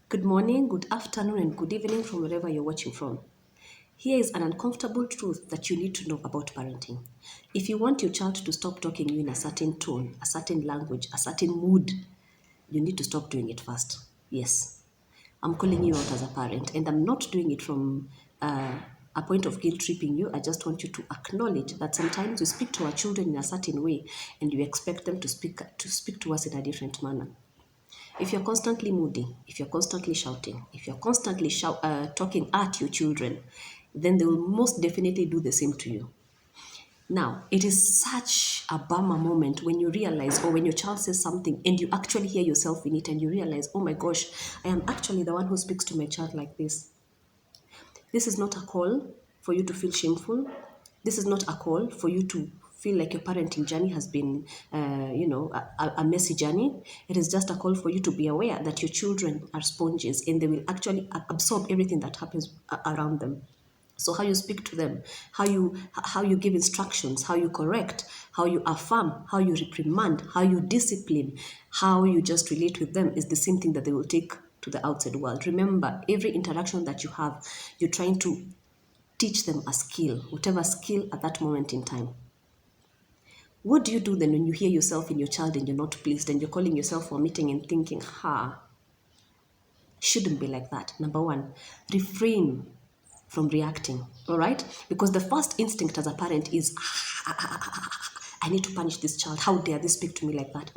Good morning, good afternoon, and good evening from wherever you're watching from. Here is an uncomfortable truth that you need to know about parenting. If you want your child to stop talking you in a certain tone, a certain language, a certain mood, you need to stop doing it first. Yes, I'm calling you out as a parent, and I'm not doing it from a point of guilt tripping you. I just want you to acknowledge that sometimes we speak to our children in a certain way, and you expect them to speak to us in a different manner. If you're constantly moody, if you're constantly shouting, if you're constantly talking at your children, then they will most definitely do the same to you. Now, it is such a bummer moment when you realize, or when your child says something and you actually hear yourself in it and you realize, oh my gosh, I am actually the one who speaks to my child like this. This is not a call for you to feel shameful. This is not a call for you to feel like your parenting journey has been, a messy journey. It is just a call for you to be aware that your children are sponges and they will actually absorb everything that happens around them. So how you speak to them, how you give instructions, how you correct, how you affirm, how you reprimand, how you discipline, how you just relate with them is the same thing that they will take to the outside world. Remember, every interaction that you have, you're trying to teach them a skill, whatever skill at that moment in time. What do you do then when you hear yourself in your child and you're not pleased and you're calling yourself for a meeting and thinking, shouldn't be like that? Number one, refrain from reacting, all right? Because the first instinct as a parent is, I need to punish this child. How dare they speak to me like that?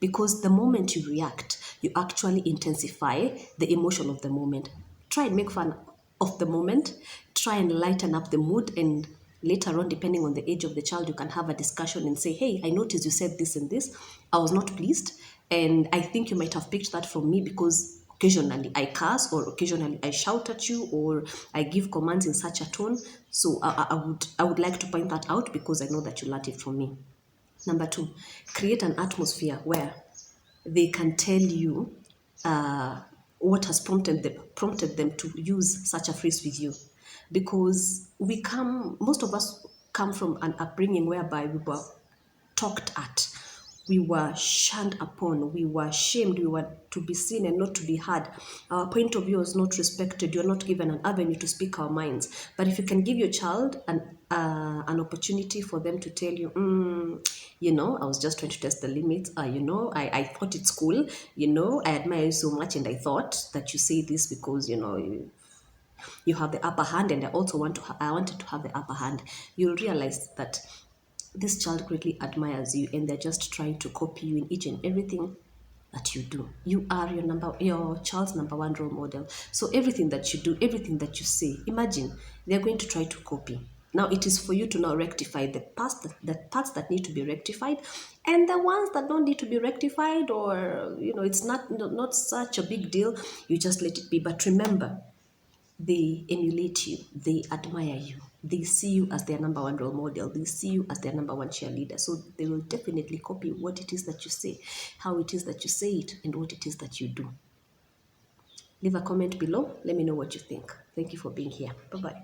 Because the moment you react, you actually intensify the emotion of the moment. Try and make fun of the moment, try and lighten up the mood, and later on, depending on the age of the child, you can have a discussion and say, hey, I noticed you said this and this. I was not pleased. And I think you might have picked that from me because occasionally I curse or occasionally I shout at you or I give commands in such a tone. So I would like to point that out because I know that you learned it from me. Number two, create an atmosphere where they can tell you what has prompted them to use such a phrase with you, because most of us come from an upbringing whereby we were talked at, we were shunned upon, we were shamed, we were to be seen and not to be heard. Our point of view is not respected. You're not given an avenue to speak our minds. But if you can give your child an opportunity for them to tell you, I was just trying to test the limits. I thought it's cool. I admire you so much, and I thought that you say this because you have the upper hand, and I wanted to have the upper hand. You'll realize that this child greatly admires you and they're just trying to copy you in each and everything that you do. You are your child's number one role model. So everything that you do, everything that you say, imagine they're going to try to copy. Now it is for you to now rectify the parts that need to be rectified, and the ones that don't need to be rectified, or it's not such a big deal. You just let it be. But remember, they emulate you, they admire you, they see you as their number one role model, they see you as their number one cheerleader. So they will definitely copy what it is that you say, how it is that you say it, and what it is that you do. Leave a comment below. Let me know what you think. Thank you for being here. Bye bye.